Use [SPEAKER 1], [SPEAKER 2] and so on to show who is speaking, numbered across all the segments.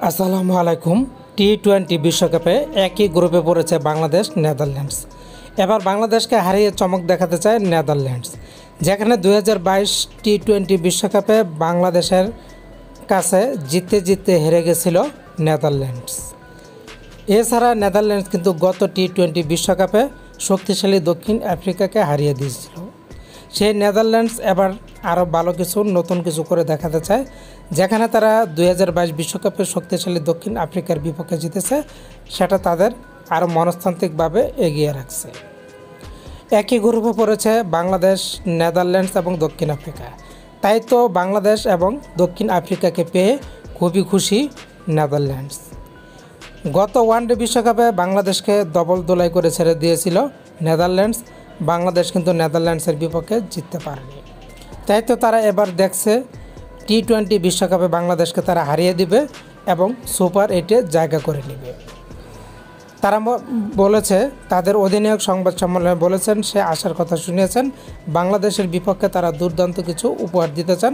[SPEAKER 1] আসসালামু আলাইকুম। টি-20 বিশ্বকাপে একই গ্রুপে পড়েছে বাংলাদেশ, নেদারল্যান্ডস। এবার বাংলাদেশকে হারিয়ে চমক দেখাতে চায় নেদারল্যান্ডস, যেখানে 2022 টি-20 বিশ্বকাপে বাংলাদেশের কাছে জিততে জিততে হেরে গেছিল নেদারল্যান্ডস। এছাড়া নেদারল্যান্ডস কিন্তু গত টি-20 বিশ্বকাপে শক্তিশালী দক্ষিণ আফ্রিকাকে হারিয়ে দিয়েছিল। সেই নেদারল্যান্ডস এবার আরও ভালো কিছু, নতুন কিছু করে দেখাতে চায়, যেখানে তারা 2022 বিশ্বকাপে শক্তিশালী দক্ষিণ আফ্রিকার বিপক্ষে জিতেছে, সেটা তাদের আরও মনস্তান্ত্রিকভাবে এগিয়ে রাখছে। একই গ্রুপে পড়েছে বাংলাদেশ, নেদারল্যান্ডস এবং দক্ষিণ আফ্রিকা। তাই তো বাংলাদেশ এবং দক্ষিণ আফ্রিকাকে পেয়ে খুবই খুশি নেদারল্যান্ডস। গত ওয়ানডে বিশ্বকাপে বাংলাদেশকে দবল দোলাই করে ছেড়ে দিয়েছিল নেদারল্যান্ডস। বাংলাদেশ কিন্তু নেদারল্যান্ডসের বিপক্ষে জিততে পারেনি। তাই তো তারা এবার দেখছে টি-20 বিশ্বকাপে বাংলাদেশকে তারা হারিয়ে দিবে এবং সুপার 8-এ জায়গা করে নেবে। তারা বলেছে, তাদের অধিনায়ক সংবাদ সম্মেলনে বলেছেন, সে আশার কথা শুনিয়েছেন, বাংলাদেশের বিপক্ষে তারা দুর্দান্ত কিছু উপহার দিতে চান,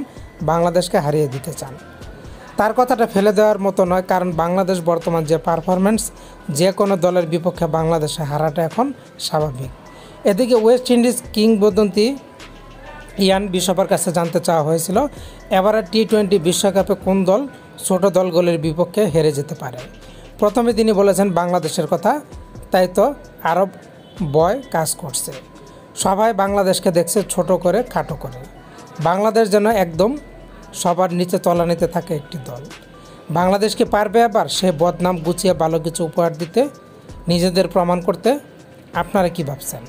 [SPEAKER 1] বাংলাদেশকে হারিয়ে দিতে চান। তার কথাটা ফেলে দেওয়ার মতো নয়, কারণ বাংলাদেশ বর্তমান যে পারফরম্যান্স, যে কোনো দলের বিপক্ষে বাংলাদেশে হারাটা এখন স্বাভাবিক। এদিকে ওয়েস্ট ইন্ডিজ কিংবদন্তি ইয়ান বিশপের কাছে জানতে চাওয়া হয়েছিল, এবারে টি-20 বিশ্বকাপে কোন দল ছোট দলগুলির বিপক্ষে হেরে যেতে পারে। প্রথমে তিনি বলেছেন বাংলাদেশের কথা। তাই তো আরব বয় কাজ করছে, সবাই বাংলাদেশকে দেখছে ছোট করে, খাটো করে। বাংলাদেশ যেন একদম সবার নিচে তলানিতে থাকে একটি দল। বাংলাদেশ কি পারবে আবার সে বদনাম গুছিয়ে ভালো কিছু উপহার দিতে, নিজেদের প্রমাণ করতে? আপনারা কি ভাবছেন?